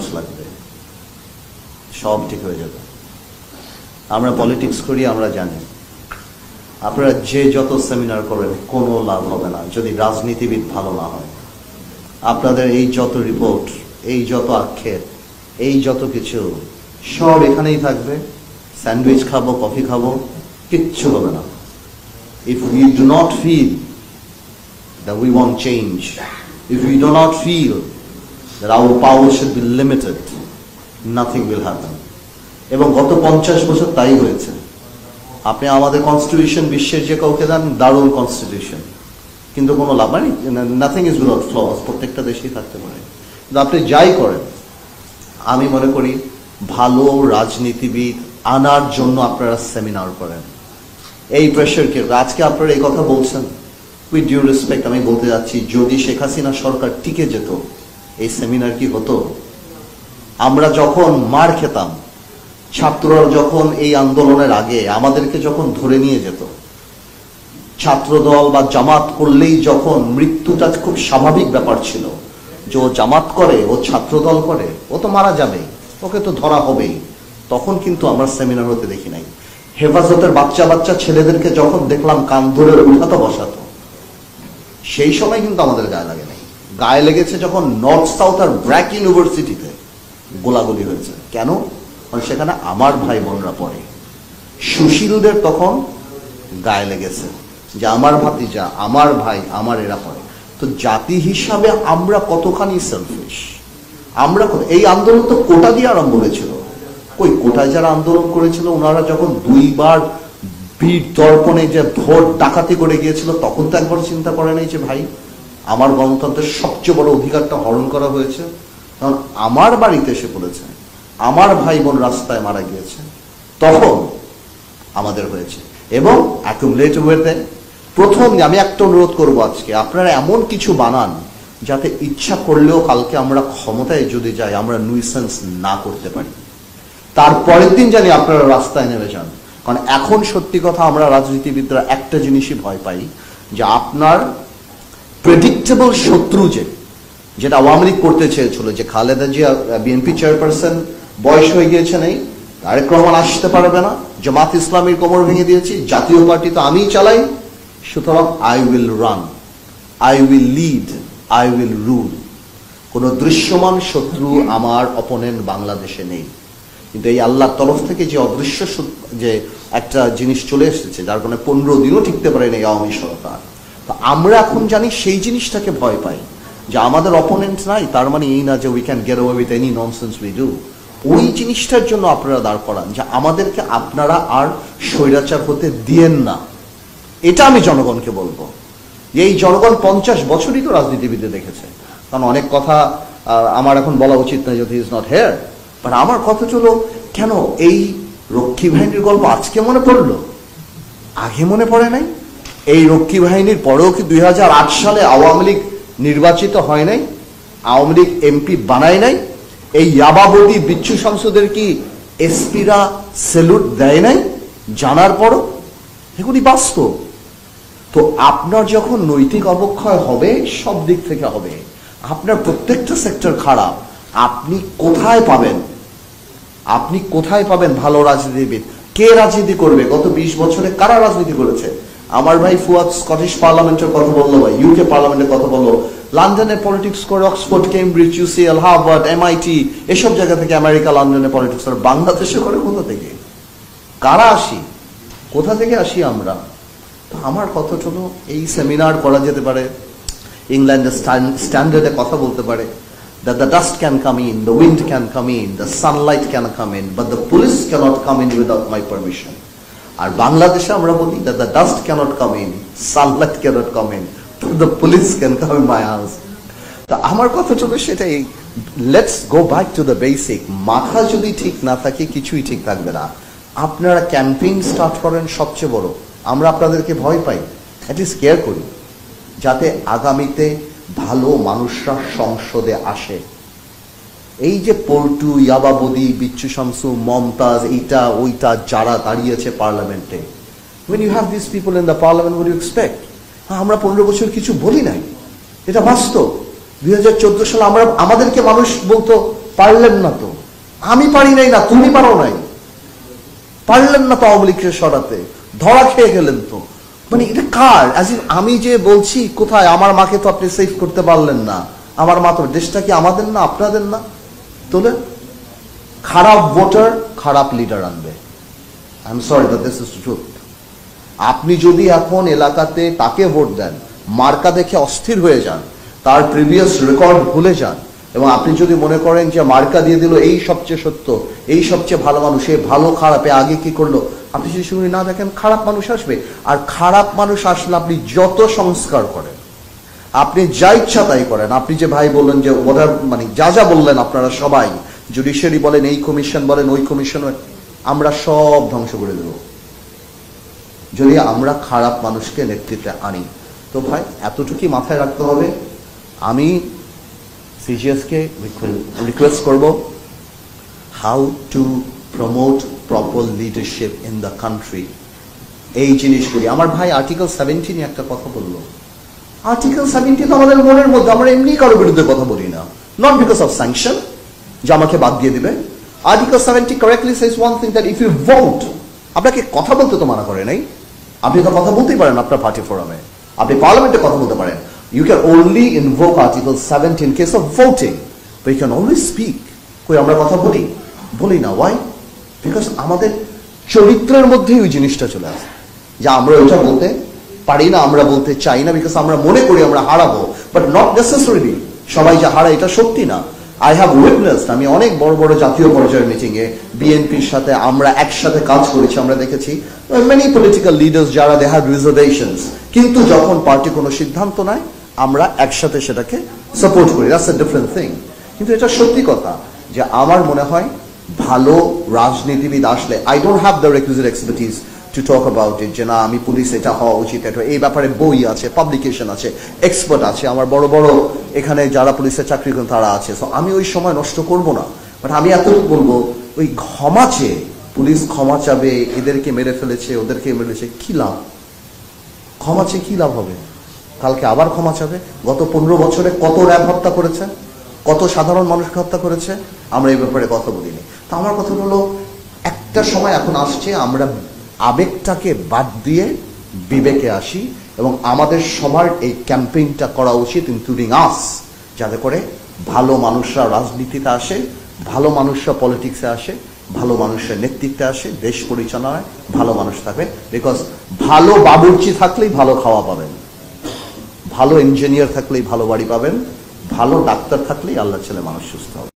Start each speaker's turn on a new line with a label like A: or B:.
A: মানুষ লাগবে, সব ঠিক হয়ে যাবে। আমরা পলিটিক্স করি, আমরা জানি আপনারা যে যত সেমিনার করেন কোনো লাভ হবে না যদি রাজনীতিবিদ ভালো না হয়। আপনাদের এই যত রিপোর্ট, এই যত আক্ষেপ, এই যত কিছু সব এখানেই থাকবে। স্যান্ডউইচ খাবো, কফি খাবো, কিচ্ছু হবে না। If we do not feel that we want change, if we do not feel that our power should be limited, nothing will happen. এবং গত 50 বছর তাই হয়েছে। আপনি আমাদের কনস্টিটিউশন বিশ্বের যে কাউকে দেন, দারুণ কনস্টিটিউশন, কিন্তু কোনো লাভ নেই। নাথিং ইজ উইদাউট ফ্লস, প্রত্যেকটা দেশেই থাকতে পারে। কিন্তু আপনি যাই করেন, আমি মনে করি ভালো রাজনীতিবিদ আনার জন্য আপনারা সেমিনার করেন। এই প্রেশারকে আজকে আপনারা এই কথা বলছেন, উইথ ডিউ রেসপেক্ট আমি বলতে যাচ্ছি, যদি শেখ হাসিনা সরকার টিকে যেত, এই সেমিনার কি হতো? আমরা যখন মার খেতাম, ছাত্ররা যখন এই আন্দোলনের আগে আমাদেরকে যখন ধরে নিয়ে যেত, ছাত্রদল বা জামাত করলেই যখন মৃত্যুটা খুব স্বাভাবিক ব্যাপার ছিল, যে ও জামাত করে, ও ছাত্রদল করে, ও তো মারা যাবে, ওকে তো ধরা হবেই, তখন কিন্তু আমরা সেমিনার হতে দেখি নাই। হেফাজতের বাচ্চা বাচ্চা ছেলেদেরকে যখন দেখলাম কান ধরে উঠাতো বসাতো, সেই সময় কিন্তু আমাদের গায়ে লাগে নাই। গায়ে লেগেছে যখন নর্থ সাউথ আর ব্র্যাক ইউনিভার্সিটিতে গোলাগুলি হয়েছে। কেন? কারণ সেখানে আমার ভাই বোনরা পড়ে। সুশীলদের তখন গায়ে লেগেছে যে আমার ভাতিজা, আমার ভাই, আমার এরা পড়ে। তো জাতি হিসাবে আমরা কতখানি সেলফিশ। আমরা এই আন্দোলন তো কোটা দিয়ে আরম্ভ হয়েছিল। কই কোটায় যারা আন্দোলন করেছিল, ওনারা যখন 2 বার বীর দর্পণে যে ভোট ডাকাতি করে গিয়েছিল, তখন তো একবার চিন্তা করে নাই যে ভাই আমার গণতন্ত্রের সবচেয়ে বড় অধিকারটা হরণ করা হয়েছে। কারণ আমার বাড়িতে এসে পড়েছে, আমার ভাই বোন রাস্তায় মারা গিয়েছে, তখন আমাদের হয়েছে। এবং অ্যাকুমুলেট হয়ে প্রথম আমি একটা অনুরোধ করবো, আজকে আপনারা এমন কিছু বানান যাতে ইচ্ছা করলেও কালকে আমরা ক্ষমতায় যদি যাই, আমরা নুইসেন্স না করতে পারি। তারপরের দিন জানি আপনারা রাস্তায় নেমে যান। কারণ এখন সত্যি কথা, আমরা রাজনীতিবিদরা একটা জিনিসই ভয় পাই, যে আপনার প্রেডিক্টেবল শত্রু যেটা আওয়ামী লীগ করতে চেয়েছিল, যে খালেদা জিয়া বিএনপি চেয়ারপারসন বয়স হয়ে গিয়েছে, নেই, তারেক রহমান আসতে পারবে না, জামাত ইসলামীর কোমর ভেঙে দিয়েছি, জাতীয় পার্টি তো আমিই চালাই, সুতরাং I will run, I will lead, I will rule. কোন দৃশ্যমান শত্রু আমার অপোনেন্ট বাংলাদেশে নেই। কিন্তু এই আল্লাহর তরফ থেকে যে অদৃশ্য যে একটা জিনিস চলে এসেছে, যার কারণে 15 দিনও টিকতে পারেনি আওয়ামী সরকার। তো আমরা এখন জানি সেই জিনিসটাকে ভয় পাই, যে আমাদের অপোনেন্ট নাই, তার মানে এই না যে we can get away with any nonsense we do. ওই জিনিসটার জন্য আপনারা দাঁড় করান, যে আমাদেরকে আপনারা আর স্বৈরাচার হতে দিয়েন না। এটা আমি জনগণকে বলবো। এই জনগণ 50 বছরই তো রাজনীতিবিদে দেখেছে। কারণ অনেক কথা আমার এখন বলা উচিত না, যদি ইজ নট হেয়ার, বাট আমার কথা হলো, কেন এই রক্ষী বাহিনীর গল্প আজকে মনে পড়লো, আগে মনে পড়ে নাই? এই রক্ষী বাহিনীর পরেও কি 2008 সালে আওয়ামী লীগ নির্বাচিত হয় নাই? আওয়ামী লীগ এমপি বানায় নাই? এই ইয়াবাবতী বিচ্ছু শামসুদের কি এসপিরা সেলুট দেয় নাই জানার পরও? এগুলি বাস্তব। তো আপনার যখন নৈতিক অবক্ষয় হবে, সব দিক থেকে হবে, আপনার প্রত্যেকটা সেক্টর খারাপ, আপনি কোথায় পাবেন? আপনি কোথায় পাবেন ভালো রাজনীতিবিদ? কে রাজনীতি করবে? গত 20 বছরে কারা রাজনীতি করেছে? আমার ভাই ফুয়াদ স্কটিশ পার্লামেন্টের কথা বললো, ভাই ইউকে পার্লামেন্টের কথা বললো, লন্ডনে পলিটিক্স করে, Oxford, Cambridge, UCL, Harvard, MIT, এসব জায়গা থেকে আমেরিকা, লন্ডনে পলিটিক্স করে। বাংলাদেশে করে কোথা থেকে? কারা আসি? কোথা থেকে আসি আমরা? আমার কথা হলো, এই সেমিনার করা যেতে পারে, ইংল্যান্ডের স্ট্যান্ডার্ডে কথা বলতে পারে, that the dust can come in, the wind can come in, the sunlight can come in, but the police cannot come in without my permission. আর বাংলাদেশে আমরা বলি that the dust cannot come in, sunlight cannot come in, but the police can come in my house. তা আমার কথা হলো সেটাই, let's go back to the basic. মাথা যদি ঠিক না থাকে, কিছুই ঠিক থাকবে না। আপনারা ক্যাম্পেইন স্টার্ট করেন, সবচেয়ে বড়, আমরা আপনাদেরকে ভয় পাই, অ্যাটলিস্ট কেয়ার করি, যাতে আগামীতে ভালো মানুষরা সংসদে আসে। এই যে পল্টু, ইয়াবাবদি, বিচ্ছু শামসু, মমতাজ, এইটা ওইটা যারা দাঁড়িয়েছে পার্লামেন্টে, when you have these people in the parliament, what do you expect? আমরা 15 বছর কিছু বলি নাই, এটা বাস্তব। 2014 সালে আমাদেরকে মানুষ বলতো পারলেন না তো, আমি পারি নাই না, তুমি পারো নাই, পারলেন না তো আওয়ামী লীগকে সরাতে, ধরা খেয়ে গেলেন তো। মানে এটা কার? আমি যে বলছি কোথায়, আমার মাকে তো আপনি সেভ করতে পারলেন না, আমার মা তো, দেশটা কি আমাদের না আপনাদের না? তোলে খারাপ ভোটার খারাপ লিডার আনবে। I am sorry but this is truth. আপনি যদি এখন এলাকাতে তাকে ভোট দেন, মার্কা দেখে অস্থির হয়ে যান, তার প্রিভিয়াস রেকর্ড ভুলে যান, এবং আপনি যদি মনে করেন যে মার্কা দিয়ে দিল এই সবচেয়ে সত্য, এই সবচেয়ে ভালো মানুষ, এ ভালো খারাপে আগে কি করলো, আপনি যদি শুনে না দেখেন, খারাপ মানুষ আসবে। আর খারাপ মানুষ আসলে আপনি যত সংস্কার করেন, আপনি যা ইচ্ছা তাই করেন, আপনি যে ভাই বললেন যে ওরা মানে যা যা বললেন আপনারা সবাই, জুডিশিয়ারি বলেন, এই কমিশন বলেন, ওই কমিশন, আমরা সব ধ্বংস করে দেব যদি আমরা খারাপ মানুষকে নেতৃত্বে আনি। তো ভাই এতটুকুই মাথায় রাখতে হবে। আমি সিজিএসকে রিকোয়েস্ট করব, how to promote proper leadership in the country, এই জিনিসগুলি। আমার ভাই আর্টিকেল 17 একটা কথা বললো, আর্টিকেল 17 তো আমাদের মনের মধ্যে, আমরা এমনি কারোর বিরুদ্ধে কথা বলি না, নট বিকজ অফ স্যাংশন যে আমাকে বাদ দিয়ে দিবে। Article 70 correctly says one thing, that if you vote, আপনাকে কথা বলতে তো মানা করে নাই, আপনি তো কথা বলতেই পারেন আপনার পার্টি ফোরামে, আপনি পার্লামেন্টে কথা বলতে পারেন। You can only invoke Article 70 in case of voting, but you can always speak. কই আমরা কথা বলি না, why? Because আমাদের চরিত্রের মধ্যেই ওই জিনিসটা চলে আসে যে আমরা ওইটা বলতে পারি না, আমরা বলতে চাই না, বিকজ আমরা মনে করি আমরা হারাবো, বাট নট নেসেসারিলি সবাই যে হারায় এটা সত্যি না। আই হ্যাভ উইটনেসড, আমি অনেক বড় বড় জাতীয় পর্যায়ের মিটিংয়ে বিএনপির সাথে আমরা একসাথে কাজ করেছি, আমরা দেখেছি মেনি পলিটিক্যাল লিডার্স যারা দে হ্যাভ রিজার্ভেশনস, কিন্তু যখন পার্টি কোনো সিদ্ধান্ত নেয় আমরা একসাথে সেটাকে সাপোর্ট করি, দ্যাটস আ ডিফারেন্ট থিং। কিন্তু এটা সত্যি কথা যে আমার মনে হয় ভালো রাজনীতিবিদ আসলে, I don't have the requisite expertise to talk about it, যে না আমি পুলিশ এটা হওয়া উচিত, এটা এই ব্যাপারে বই আছে, পাবলিকেশন আছে, এক্সপার্ট আছে, আমার বড় বড় এখানে যারা পুলিশের চাকরি করেন তারা আছে, সো আমি ওই সময় নষ্ট করব না। বাট আমি এতটুকু বলবো, ওই ক্ষমা চেয়ে পুলিশ ক্ষমা চাবে, এদেরকে মেরে ফেলেছে ওদেরকে মেরেছে, কি লাভ? ক্ষমা চেয়ে কি লাভ হবে? কালকে আবার ক্ষমা চাবে। গত 15 বছরে কত র্যাব হত্যা করেছে, কত সাধারণ মানুষকে হত্যা করেছে, আমরা এই ব্যাপারে কথা বলিনি। তো আমার কথা হলো, একটা সময় এখন আসছে আমরা আবেগটাকে বাদ দিয়ে বিবেকে আসি, এবং আমাদের সবার এই ক্যাম্পেইনটা করা উচিত, ইনক্লুডিং আস, যাতে করে ভালো মানুষরা রাজনীতিতে আসে, ভালো মানুষরা পলিটিক্সে আসে, ভালো মানুষের নেতৃত্বে আসে, দেশ পরিচালনায় ভালো মানুষ থাকবে। বিকজ ভালো বাবুর্চি থাকলেই ভালো খাওয়া পাবেন, ভালো ইঞ্জিনিয়ার থাকলেই ভালো বাড়ি পাবেন, ভালো ডাক্তার থাকলেই আল্লাহ ছেলে মানুষ সুস্থ হবে।